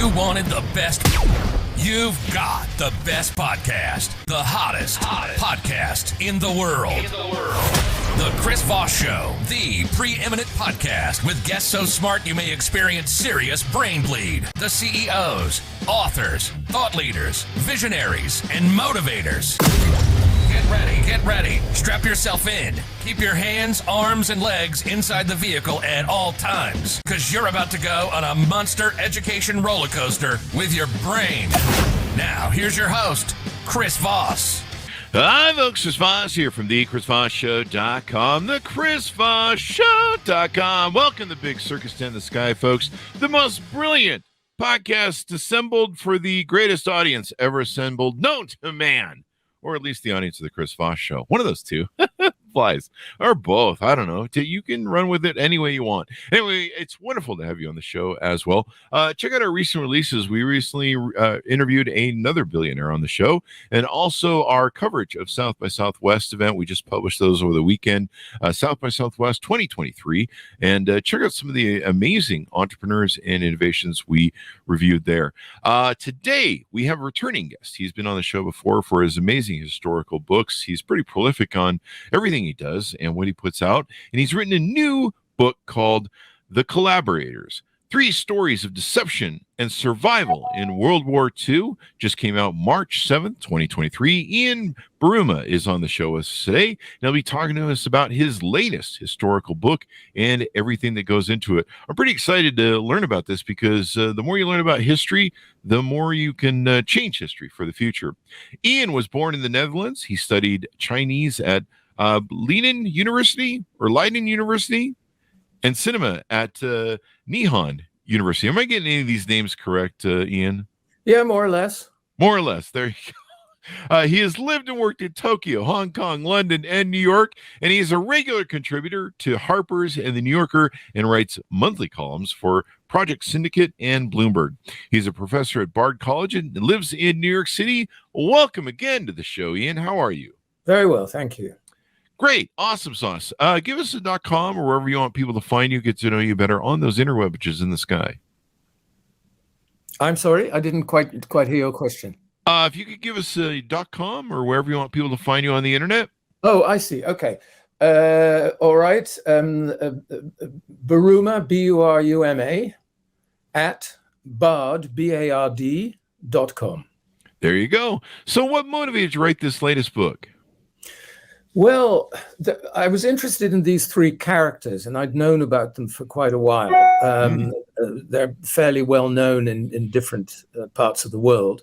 You wanted the best. You've got the best podcast. The hottest podcast in the world. The Chris Voss Show, the preeminent podcast with guests so smart you may experience serious brain bleed. The CEOs, authors, thought leaders, visionaries, and motivators. Get ready. Strap yourself in. Keep your hands, arms, and legs inside the vehicle at all times, because you're about to go on a monster education roller coaster with your brain. Now, here's your host, Chris Voss. Hi, folks. Chris Voss here from the ChrisVossShow.com, the ChrisVossShow.com. Welcome to Big Circus Tent in the Sky, folks. The most brilliant podcast assembled for the greatest audience ever assembled known to man, or at least the audience of the Chris Voss Show. One of those two. Flies, or both. I don't know. You can run with it any way you want. Anyway, it's wonderful to have you on the show as well. Check out our recent releases. We recently interviewed another billionaire on the show, and also our coverage of South by Southwest event. We just published those over the weekend, South by Southwest 2023, and check out some of the amazing entrepreneurs and innovations we reviewed there. Today, we have a returning guest. He's been on the show before for his amazing historical books. He's pretty prolific on everything he does and what he puts out. And he's written a new book called The Collaborators, 3 Stories of Deception and Survival in World War II. Just came out March 7th, 2023. Ian Buruma is on the show with us today. And he'll be talking to us about his latest historical book and everything that goes into it. I'm pretty excited to learn about this because the more you learn about history, the more you can change history for the future. Ian was born in the Netherlands. He studied Chinese at Leiden University and cinema at Nihon University. Am I getting any of these names correct, Ian? Yeah, more or less. More or less. There you go. He has lived and worked in Tokyo, Hong Kong, London, and New York, and he is a regular contributor to Harper's and the New Yorker and writes monthly columns for Project Syndicate and Bloomberg. He's a professor at Bard College and lives in New York City. Welcome again to the show, Ian. How are you? Very well, thank you. Great. Awesome sauce. Give us a .com or wherever you want people to find you, get to know you better on those interwebs in the sky. I'm sorry, I didn't quite hear your question. If you could give us a .com or wherever you want people to find you on the internet. Oh, I see. Okay. All right. Buruma, B-U-R-U-M-A, at Bard, B-A-R-D.com. There you go. So what motivated you to write this latest book? Well, I was interested in these 3 characters, and I'd known about them for quite a while. They're fairly well known in different parts of the world.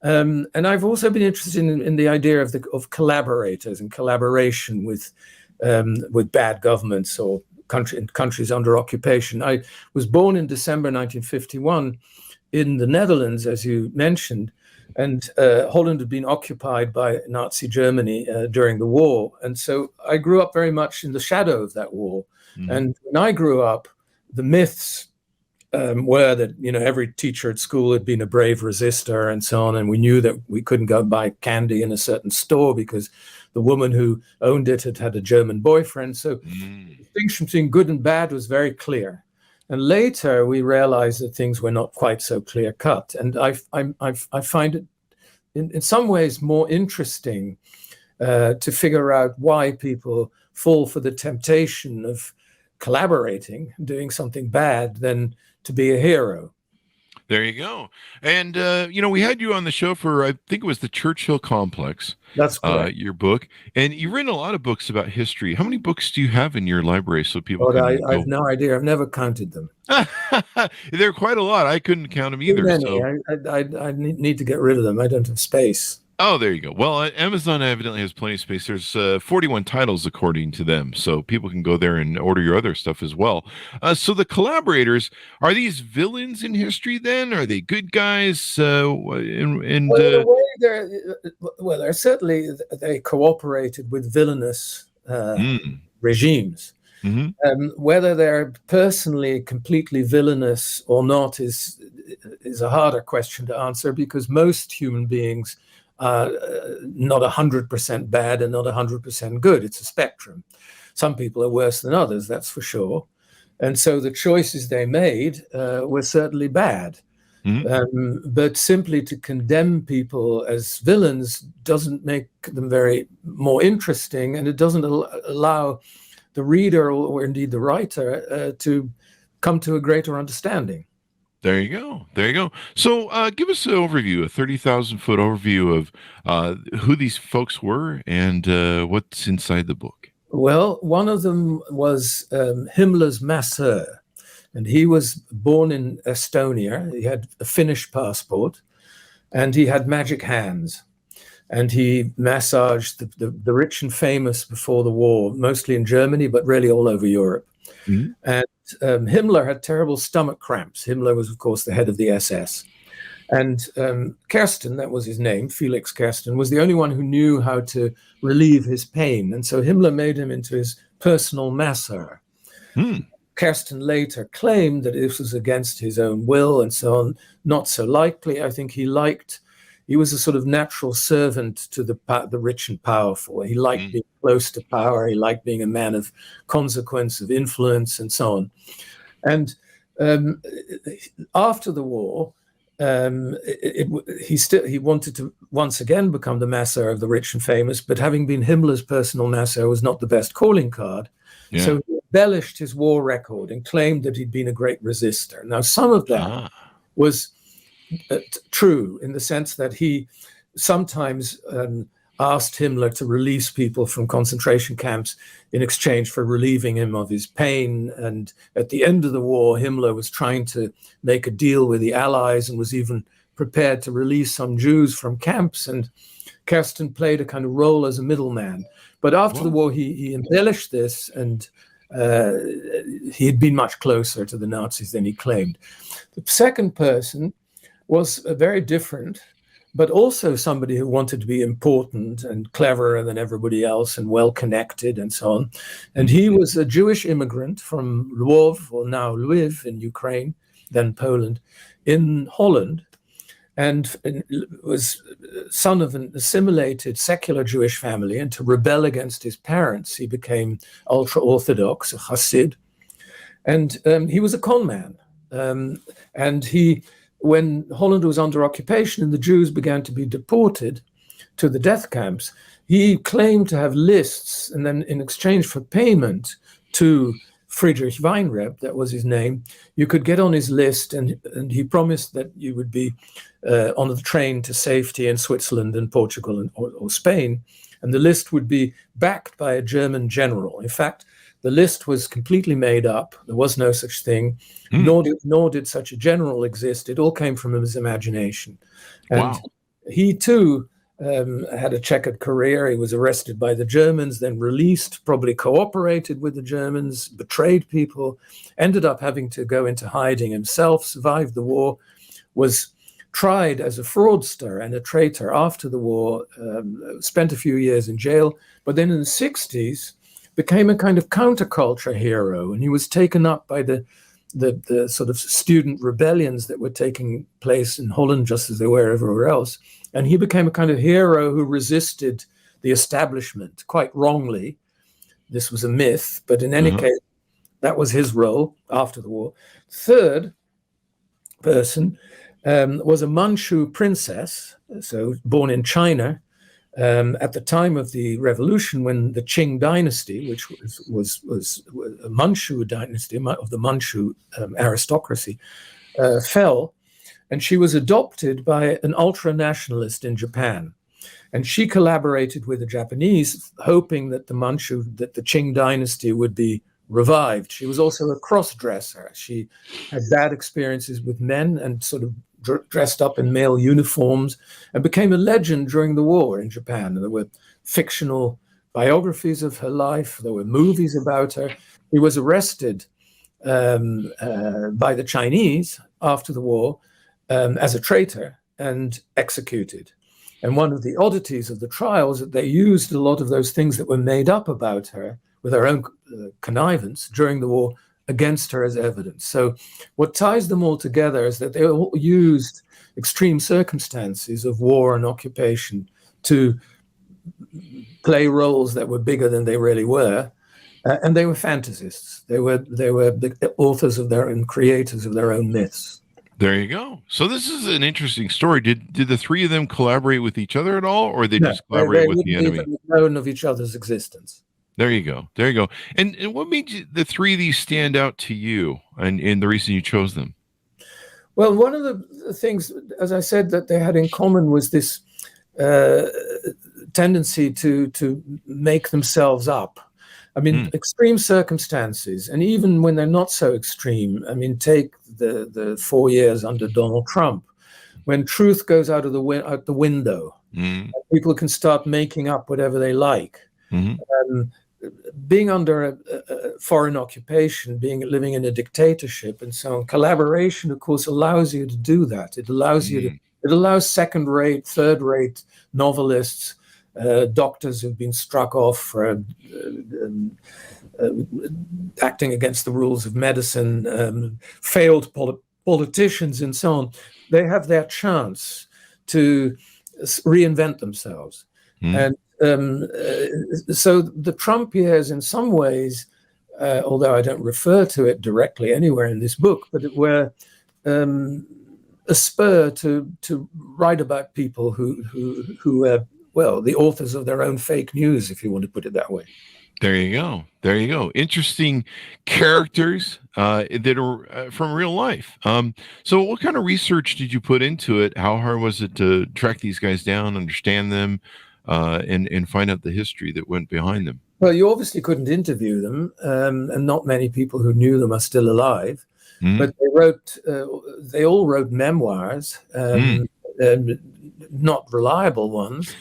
And I've also been interested in the idea of collaborators and collaboration with bad governments or countries under occupation. I was born in December 1951 in the Netherlands, as you mentioned. And Holland had been occupied by Nazi Germany during the war. And so I grew up very much in the shadow of that war. Mm-hmm. And when I grew up, the myths were that, every teacher at school had been a brave resistor and so on. And we knew that we couldn't go buy candy in a certain store because the woman who owned it had a German boyfriend. So the distinction between good and bad was very clear. And later, we realized that things were not quite so clear-cut. And I find it, in some ways, more interesting to figure out why people fall for the temptation of collaborating, doing something bad, than to be a hero. There you go. And, we had you on the show for, I think it was the Churchill Complex. That's correct. Your book. And you've written a lot of books about history. How many books do you have in your library so people can I have no idea. I've never counted them. There are quite a lot. I couldn't count them either. Many. So. I need to get rid of them. I don't have space. Oh, there you go. Well, Amazon evidently has plenty of space. There's 41 titles according to them, so people can go there and order your other stuff as well. So the Collaborators, are these villains in history then? Are they good guys? They're certainly, they cooperated with villainous regimes. Mm-hmm. Whether they're personally completely villainous or not is a harder question to answer, because most human beings not 100% bad and not 100% good. It's a spectrum. Some people are worse than others, that's for sure. And so the choices they made were certainly bad. But simply to condemn people as villains doesn't make them very more interesting, and it doesn't allow the reader or indeed the writer to come to a greater understanding. There you go. There you go. So give us an overview, a 30,000-foot overview of who these folks were and what's inside the book. Well, one of them was Himmler's masseur, and he was born in Estonia. He had a Finnish passport, and he had magic hands. And he massaged the rich and famous before the war, mostly in Germany, but really all over Europe. Mm-hmm. And Himmler had terrible stomach cramps. Himmler was, of course, the head of the SS. And Kersten, that was his name, Felix Kersten, was the only one who knew how to relieve his pain. And so Himmler made him into his personal masseur. Kersten later claimed that this was against his own will and so on. Not so likely. I think he was a sort of natural servant to the rich and powerful. He liked being close to power. He liked being a man of consequence, of influence, and so on. And after the war, he wanted to once again become the masseur of the rich and famous, but having been Himmler's personal masseur was not the best calling card. Yeah. So he embellished his war record and claimed that he'd been a great resistor. Now, some of that was true in the sense that he sometimes asked Himmler to release people from concentration camps in exchange for relieving him of his pain. And at the end of the war, Himmler was trying to make a deal with the Allies and was even prepared to release some Jews from camps. And Kersten played a kind of role as a middleman. But after the war, he embellished this, and he had been much closer to the Nazis than he claimed. The second person was very different, but also somebody who wanted to be important and cleverer than everybody else and well-connected and so on. And he was a Jewish immigrant from Lwów, or now Lviv in Ukraine, then Poland, in Holland, and was son of an assimilated secular Jewish family. And to rebel against his parents, he became ultra-Orthodox, a Hasid. And he was a con man. When Holland was under occupation and the Jews began to be deported to the death camps, he claimed to have lists, and then in exchange for payment to Friedrich Weinreb, that was his name, you could get on his list, and he promised that you would be on the train to safety in Switzerland and Portugal or Spain, and the list would be backed by a German general. In fact, the list was completely made up. There was no such thing, nor did such a general exist. It all came from his imagination. And he too had a checkered career. He was arrested by the Germans, then released, probably cooperated with the Germans, betrayed people, ended up having to go into hiding himself, survived the war, was tried as a fraudster and a traitor after the war, spent a few years in jail, but then in the 60s, became a kind of counterculture hero, and he was taken up by the sort of student rebellions that were taking place in Holland just as they were everywhere else. And he became a kind of hero who resisted the establishment, quite wrongly. This was a myth, but in any case, that was his role after the war. Third person was a Manchu princess, so born in China, at the time of the revolution, when the Qing dynasty, which was a Manchu dynasty of the Manchu aristocracy, fell, and she was adopted by an ultra-nationalist in Japan. And she collaborated with the Japanese, hoping that the Qing dynasty would be revived. She was also a cross-dresser. She had bad experiences with men and sort of dressed up in male uniforms, and became a legend during the war in Japan. There were fictional biographies of her life. There were movies about her. He was arrested by the Chinese after the war as a traitor and executed. And one of the oddities of the trial was that they used a lot of those things that were made up about her with her own connivance during the war against her as evidence. So what ties them all together is that they all used extreme circumstances of war and occupation to play roles that were bigger than they really were, and they were fantasists. They were the authors of their own, creators of their own myths. There you go. So this is an interesting story. Did the three of them collaborate with each other at all, or they just collaborate with the enemy? They wouldn't even known of each other's existence. There you go. There you go. And what made the three of these stand out to you, and the reason you chose them? Well, one of the things, as I said, that they had in common was this tendency to make themselves up. I mean, extreme circumstances, and even when they're not so extreme. I mean, take the 4 years under Donald Trump, when truth goes out the window, and people can start making up whatever they like. Being under a foreign occupation, living in a dictatorship, and so on. Collaboration, of course, allows you to do that. It allows it allows second-rate, third-rate novelists, doctors who've been struck off for acting against the rules of medicine, failed politicians, and so on. They have their chance to reinvent themselves. And so the Trump years, in some ways, although I don't refer to it directly anywhere in this book, but it were a spur to write about people who are, well, the authors of their own fake news, if you want to put it that way. There you go. There you go. Interesting characters that are from real life. So what kind of research did you put into it? How hard was it to track these guys down, understand them, and find out the history that went behind them? Well, you obviously couldn't interview them, and not many people who knew them are still alive. But they all wrote memoirs, not reliable ones.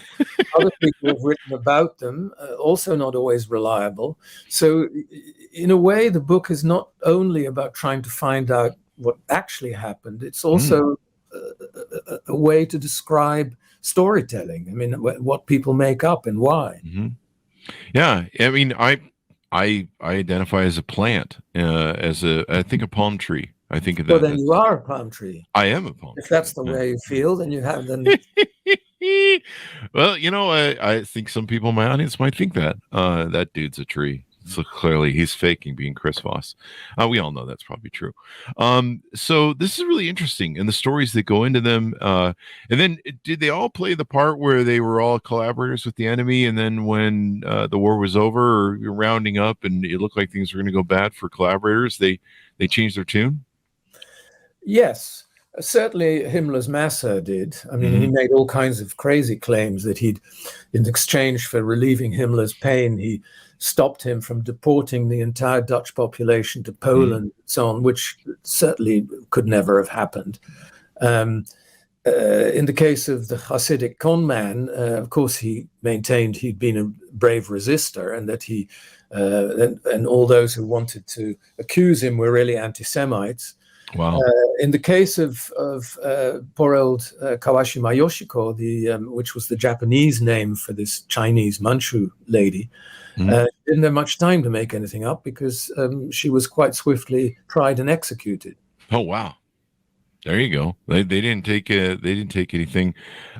Other people have written about them, also not always reliable. So in a way, the book is not only about trying to find out what actually happened, it's also a way to describe storytelling. I mean, what people make up and why. Yeah, I mean, I identify as a plant, I think a palm tree. I think of that. Well, then you are a palm tree. I am a palm tree. If that's the way you feel, then you have them. Well, I think some people in my audience might think that that dude's a tree. So clearly he's faking being Chris Voss. We all know that's probably true. So this is really interesting, and the stories that go into them. And then did they all play the part where they were all collaborators with the enemy? And then when the war was over, or you're rounding up and it looked like things were going to go bad for collaborators, they changed their tune? Yes. Certainly Himmler's Masseur did. I mean, he made all kinds of crazy claims that he'd, in exchange for relieving Himmler's pain, he stopped him from deporting the entire Dutch population to Poland, and so on, which certainly could never have happened. In the case of the Hasidic con man, of course, he maintained he'd been a brave resistor, and that he and all those who wanted to accuse him were really anti-Semites. Wow. In the case of poor old Kawashima Yoshiko, which was the Japanese name for this Chinese Manchu lady, didn't have much time to make anything up, because she was quite swiftly tried and executed. Oh wow! There you go. They didn't take anything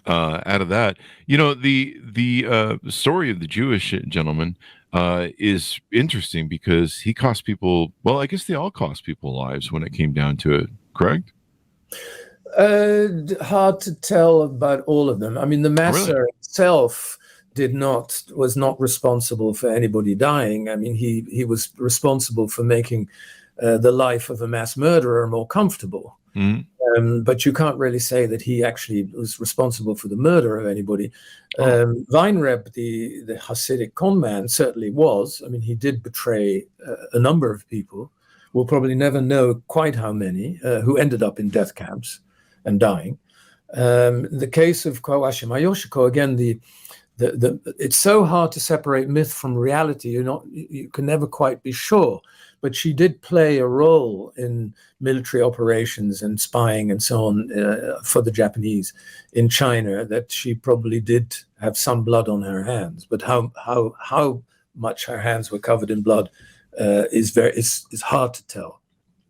out of that. The story of the Jewish gentleman is interesting, because he cost people, well, I guess they all cost people lives when it came down to it, correct? Hard to tell about all of them. I mean, the Masseur itself was not responsible for anybody dying. I mean, he was responsible for making the life of a mass murderer more comfortable. But you can't really say that he actually was responsible for the murder of anybody. Weinreb, the Hasidic con man, certainly was. I mean, he did betray a number of people. We'll probably never know quite how many who ended up in death camps and dying. The case of Kawashima Yoshiko, again, it's so hard to separate myth from reality. You can never quite be sure. But she did play a role in military operations and spying and so on for the Japanese in China, that she probably did have some blood on her hands. But how much her hands were covered in blood is hard to tell.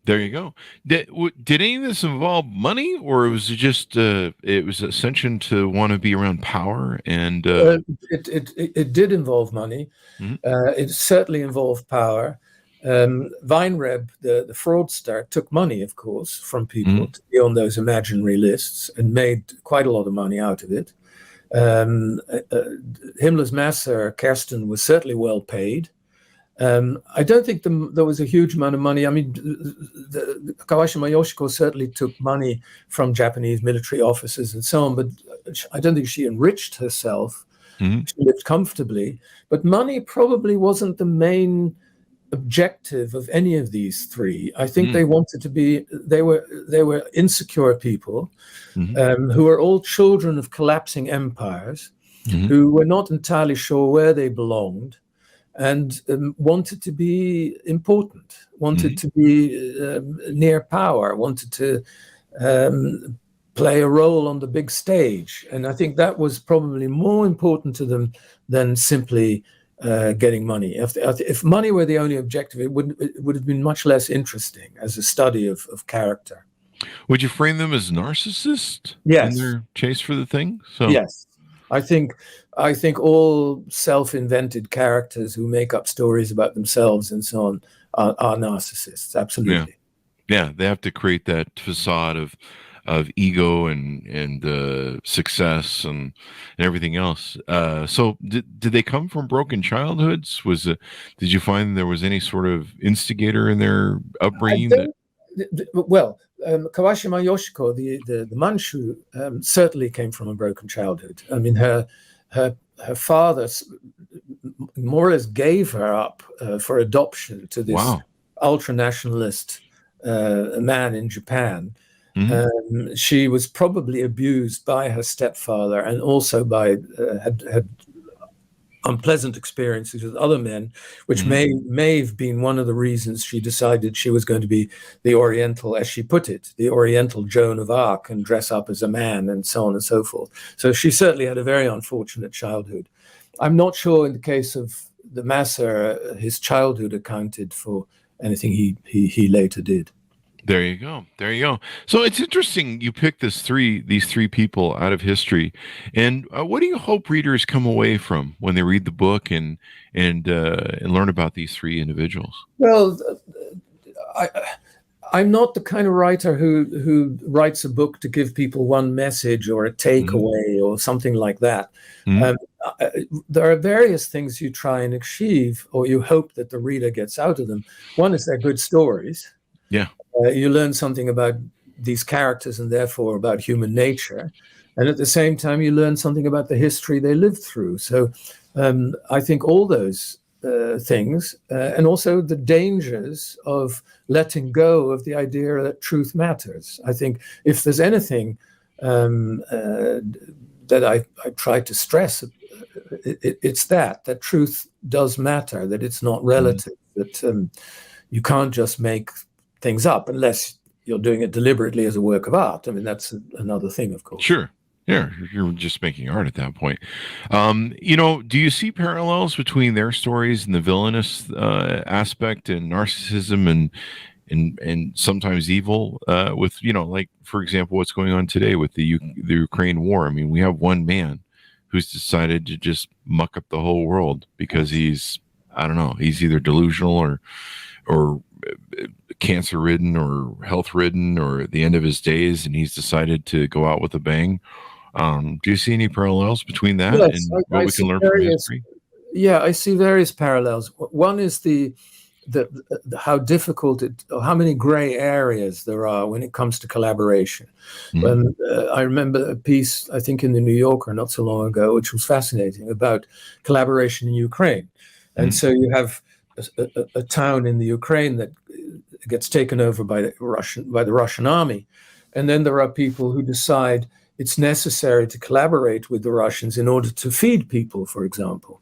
There you go. Did any of this involve money, or was it just it was ascension to want to be around power? And it did involve money. It certainly involved power. Weinreb, the fraudster, took money, of course, from people to be on those imaginary lists and made quite a lot of money out of it. Himmler's Master, Kersten, was certainly well paid. I don't think there was a huge amount of money. I mean, Kawashima Yoshiko certainly took money from Japanese military officers and so on, but I don't think she enriched herself. She lived comfortably. But money probably wasn't the main objective of any of these three. I think they wanted to be, they were insecure people who were all children of collapsing empires, who were not entirely sure where they belonged, and wanted to be important, wanted to be near power, wanted to play a role on the big stage. And I think that was probably more important to them than simply getting money. If money were the only objective, it would have been much less interesting as a study of character. Would you frame them as narcissists? Yes. In their chase for the thing? So yes. I think all self-invented characters who make up stories about themselves and so on are narcissists. Absolutely. Yeah, they have to create that facade of ego and success and everything else. So did they come from broken childhoods? Did you find there was any sort of instigator in their upbringing? Kawashima Yoshiko, the Manchu, certainly came from a broken childhood. I mean, her father more or less gave her up for adoption to this ultra-nationalist man in Japan. She was probably abused by her stepfather and also by had unpleasant experiences with other men, which may have been one of the reasons she decided she was going to be the Oriental, as she put it, the Oriental Joan of Arc and dress up as a man and so on and so forth. So she certainly had a very unfortunate childhood. I'm not sure in the case of the Maser, his childhood accounted for anything he later did. There you go. So it's interesting you picked these three people out of history. And what do you hope readers come away from when they read the book and learn about these three individuals? Well, I'm not the kind of writer who writes a book to give people one message or a takeaway or something like that. There are various things you try and achieve, or you hope that the reader gets out of them. One is they're good stories. Yeah. You learn something about these characters and therefore about human nature. And at the same time, you learn something about the history they lived through. So I think all those things, and also the dangers of letting go of the idea that truth matters. I think if there's anything that I try to stress, it's that truth does matter, that it's not relative, that you can't just make things up unless you're doing it deliberately as a work of art. I mean, that's another thing, of course. Sure. Yeah, you're just making art at that point. Do you see parallels between their stories and the villainous aspect and narcissism and sometimes evil with, like, for example, what's going on today with the Ukraine war? I mean, we have one man who's decided to just muck up the whole world because he's either delusional or cancer-ridden or health-ridden or at the end of his days, and he's decided to go out with a bang. Do you see any parallels between that and what we can learn from history? Yeah, I see various parallels. One is the how difficult how many gray areas there are when it comes to collaboration. I remember a piece, I think in the New Yorker not so long ago, which was fascinating, about collaboration in Ukraine. And so you have a town in the Ukraine that gets taken over by the Russian army, and then there are people who decide it's necessary to collaborate with the Russians in order to feed people, for example,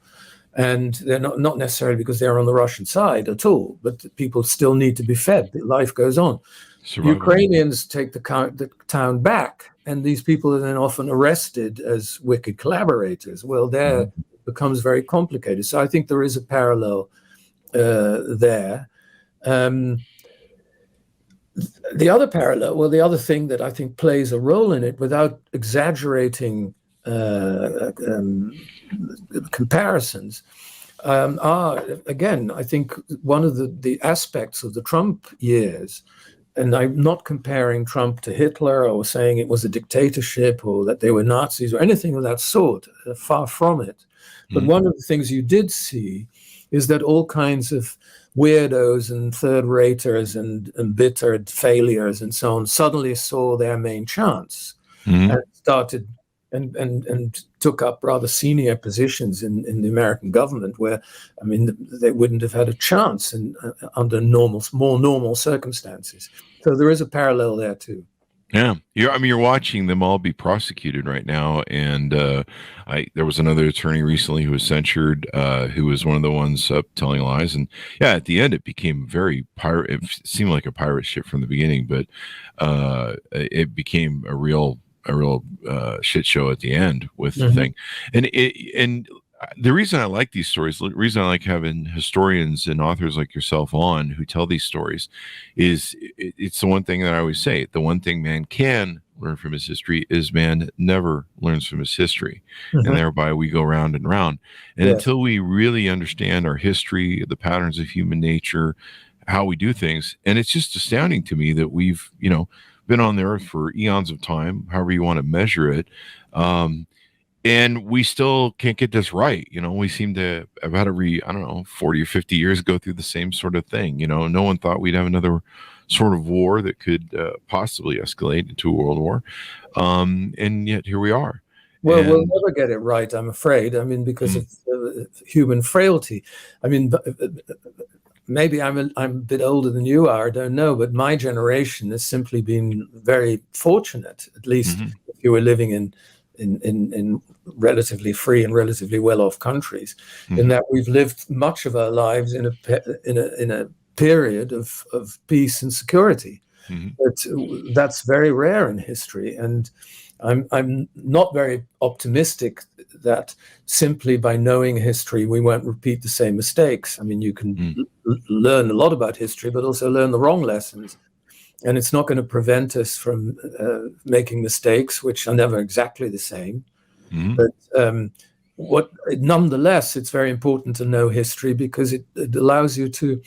and they're not necessarily because they're on the Russian side at all, but people still need to be fed. Life goes on. Survival. Ukrainians take the town back, and these people are then often arrested as wicked collaborators. Well, there it becomes very complicated. So I think there is a parallel there. The other parallel, the other thing that I think plays a role in it, without exaggerating comparisons, Again, I think one of the aspects of the Trump years, and I'm not comparing Trump to Hitler or saying it was a dictatorship or that they were Nazis or anything of that sort, far from it. But one of the things you did see is that all kinds of weirdos and third-raters and embittered failures and so on suddenly saw their main chance and started and took up rather senior positions in the American government, where, I mean, they wouldn't have had a chance under more normal circumstances. So there is a parallel there too. Yeah, you're watching them all be prosecuted right now, and there was another attorney recently who was censured, who was one of the ones up telling lies, and yeah, at the end it became very pirate. It seemed like a pirate ship from the beginning, but it became a real shit show at the end with the thing, and the reason I like these stories, the reason I like having historians and authors like yourself on who tell these stories, is it's the one thing that I always say: the one thing man can learn from his history is man never learns from his history, and thereby we go round and round. And until we really understand our history, the patterns of human nature, how we do things, and it's just astounding to me that we've been on the earth for eons of time, however you want to measure it. And we still can't get this right. We seem to have had 40 or 50 years go through the same sort of thing. No one thought we'd have another sort of war that could possibly escalate into a world war. And yet here we are. Well, we'll never get it right, I'm afraid. I mean, because of human frailty. I mean, maybe I'm a bit older than you are, I don't know, but my generation has simply been very fortunate, at least if you were living in relatively free and relatively well-off countries, in that we've lived much of our lives in a period of peace and security. But that's very rare in history, and I'm not very optimistic that simply by knowing history we won't repeat the same mistakes. I mean, you can learn a lot about history, but also learn the wrong lessons. And it's not going to prevent us from making mistakes, which are never exactly the same. But nonetheless, it's very important to know history because it allows you to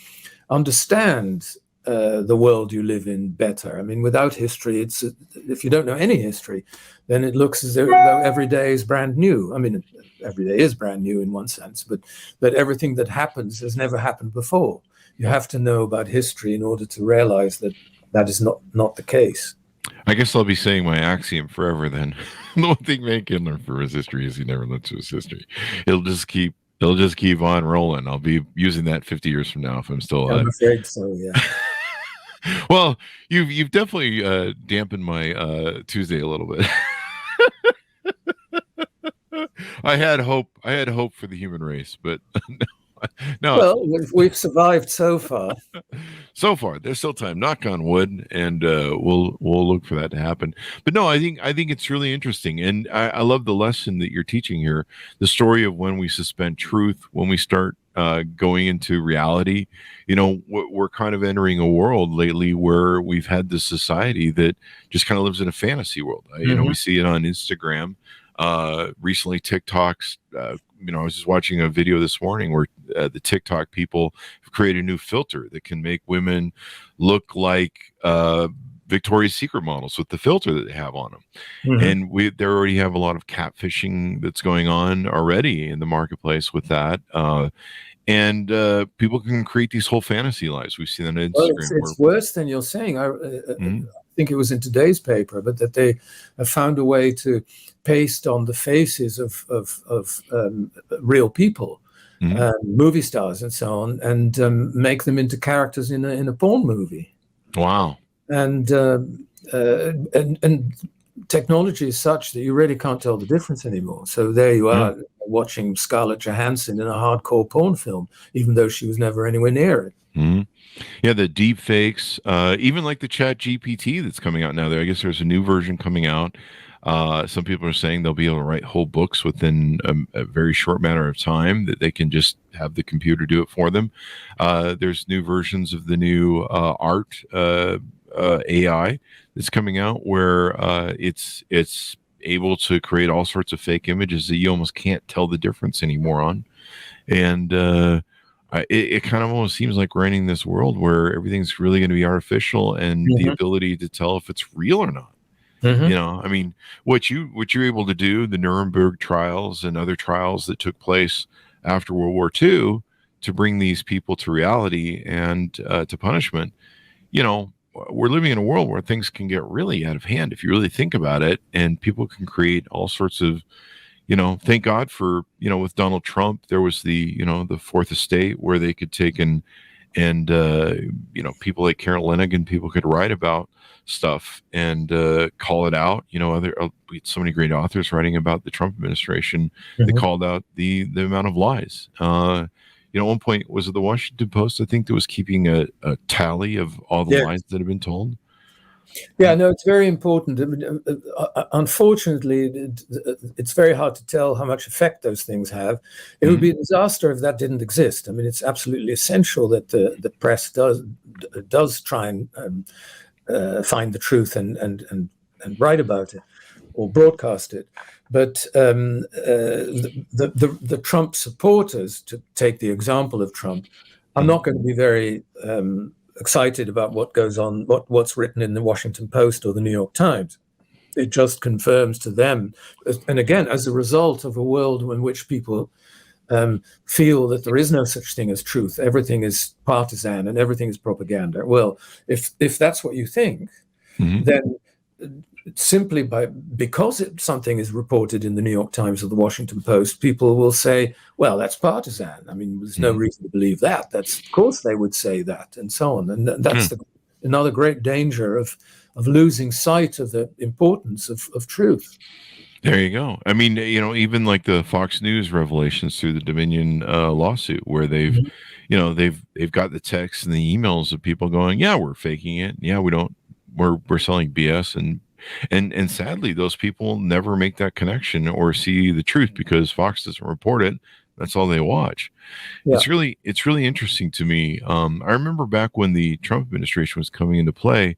understand the world you live in better. I mean, without history, if you don't know any history, then it looks as though every day is brand new. I mean, every day is brand new in one sense, but everything that happens has never happened before. You have to know about history in order to realize that is not the case. I guess I'll be saying my axiom forever then. The one thing man can learn from his history is he never learns from his history. It'll just keep on rolling. I'll be using that 50 years from now if I'm still alive. I'm afraid so, yeah. Well, you've definitely dampened my Tuesday a little bit. I had hope for the human race, but no. Well, we've survived so far. So far, there's still time. Knock on wood, and we'll look for that to happen. But no, I think it's really interesting, and I love the lesson that you're teaching here. The story of when we suspend truth, when we start going into reality. We're kind of entering a world lately where we've had this society that just kind of lives in a fantasy world. We see it on Instagram. Recently, TikToks. I was just watching a video this morning where the TikTok people have created a new filter that can make women look like Victoria's Secret models with the filter that they have on them. And they already have a lot of catfishing that's going on already in the marketplace with that. And people can create these whole fantasy lives. We've seen that on Instagram. Well, it's worse than you're saying. I think it was in today's paper, but that they have found a way to paste on the faces of real people, movie stars and so on, and make them into characters in a porn movie. Wow. And technology is such that you really can't tell the difference anymore. So there you are watching Scarlett Johansson in a hardcore porn film, even though she was never anywhere near it. Yeah, the deep fakes, even like the Chat GPT that's coming out now. I guess there's a new version coming out. Some people are saying they'll be able to write whole books within a very short matter of time, that they can just have the computer do it for them. There's new versions of the new art AI that's coming out where it's able to create all sorts of fake images that you almost can't tell the difference anymore on. And it kind of almost seems like we're entering this world where everything's really going to be artificial, and the ability to tell if it's real or not. I mean, what you're able to do, the Nuremberg trials and other trials that took place after World War II to bring these people to reality and to punishment, we're living in a world where things can get really out of hand if you really think about it, and people can create all sorts of, thank God for, with Donald Trump, there was the fourth estate where they could take and people like Karen Lanigan, people could write about stuff and call it out. So many great authors writing about the Trump administration. They called out the amount of lies. At one point, was it the Washington Post, I think, that was keeping a tally of all the lies that have been told? Yeah, no, it's very important. I mean, unfortunately, it's very hard to tell how much effect those things have. It would be a disaster if that didn't exist. I mean, it's absolutely essential that the press does try and find the truth and write about it or broadcast it. But the Trump supporters, to take the example of Trump, are not going to be very excited about what goes on, what's written in the Washington Post or the New York Times. It just confirms to them, and again, as a result of a world in which people feel that there is no such thing as truth, everything is partisan and everything is propaganda. Well, if that's what you think, then simply because something is reported in the New York Times or the Washington Post, people will say, well, that's partisan. I mean, there's no reason to believe that. Of course they would say that, and so on. And that's another great danger of losing sight of the importance of truth. There you go. I mean, even like the Fox News revelations through the Dominion lawsuit, where they've got the texts and the emails of people going, yeah, we're faking it. Yeah, we're selling BS. And sadly, those people never make that connection or see the truth because Fox doesn't report it. That's all they watch. Yeah. It's really interesting to me. I remember back when the Trump administration was coming into play,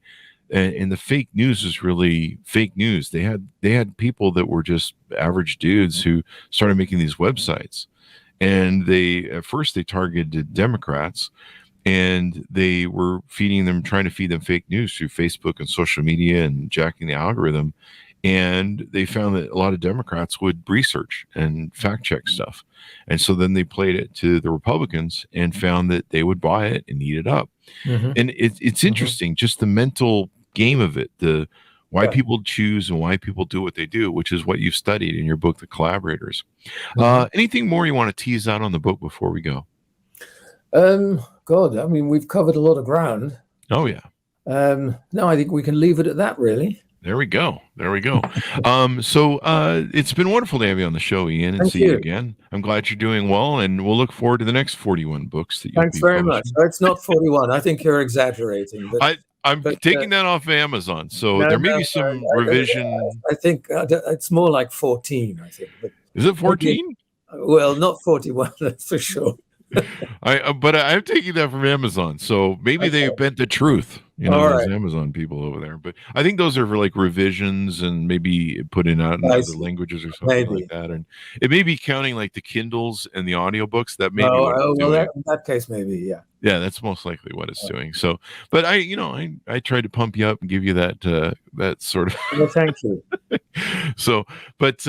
and the fake news was really fake news. They had people that were just average dudes who started making these websites, and at first they targeted Democrats. And they were trying to feed them fake news through Facebook and social media and jacking the algorithm. And they found that a lot of Democrats would research and fact check stuff. And so then they played it to the Republicans and found that they would buy it and eat it up. And it's interesting, just the mental game of it, why people choose and why people do what they do, which is what you've studied in your book, The Collaborators. Anything more you want to tease out on the book before we go? God, I mean, we've covered a lot of ground. Oh, yeah. No, I think we can leave it at that, really. There we go. So it's been wonderful to have you on the show, Ian, and see you again. I'm glad you're doing well, and we'll look forward to the next 41 books that you'll Thanks very much. It's not 41. I think you're exaggerating. But, I'm taking that off Amazon, so there may be some revision. I think it's more like 14, I think. But is it 14? Well, not 41, that's for sure. But I'm taking that from Amazon, so maybe they bent the truth, those Amazon people over there. But I think those are for like revisions and maybe putting out in other languages or something like that. And it may be counting like the Kindles and the audiobooks. That may be what it's doing. In that case, maybe, yeah. Yeah, that's most likely what it's doing. So, but I tried to pump you up and give you that sort of. Well, thank you. So, but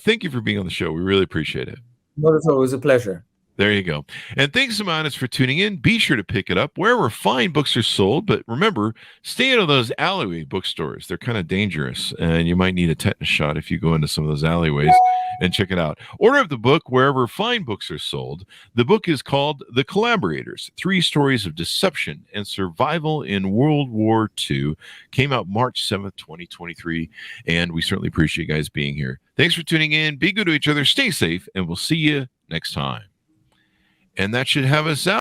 thank you for being on the show. We really appreciate it. Not at all. It was a pleasure. There you go. And thanks, Amonis, for tuning in. Be sure to pick it up wherever fine books are sold. But remember, stay out of those alleyway bookstores. They're kind of dangerous, and you might need a tetanus shot if you go into some of those alleyways and check it out. Order of the book wherever fine books are sold. The book is called The Collaborators, 3 Stories of Deception and Survival in World War II. Came out March 7th, 2023. And we certainly appreciate you guys being here. Thanks for tuning in. Be good to each other. Stay safe, and we'll see you next time. And that should have us out.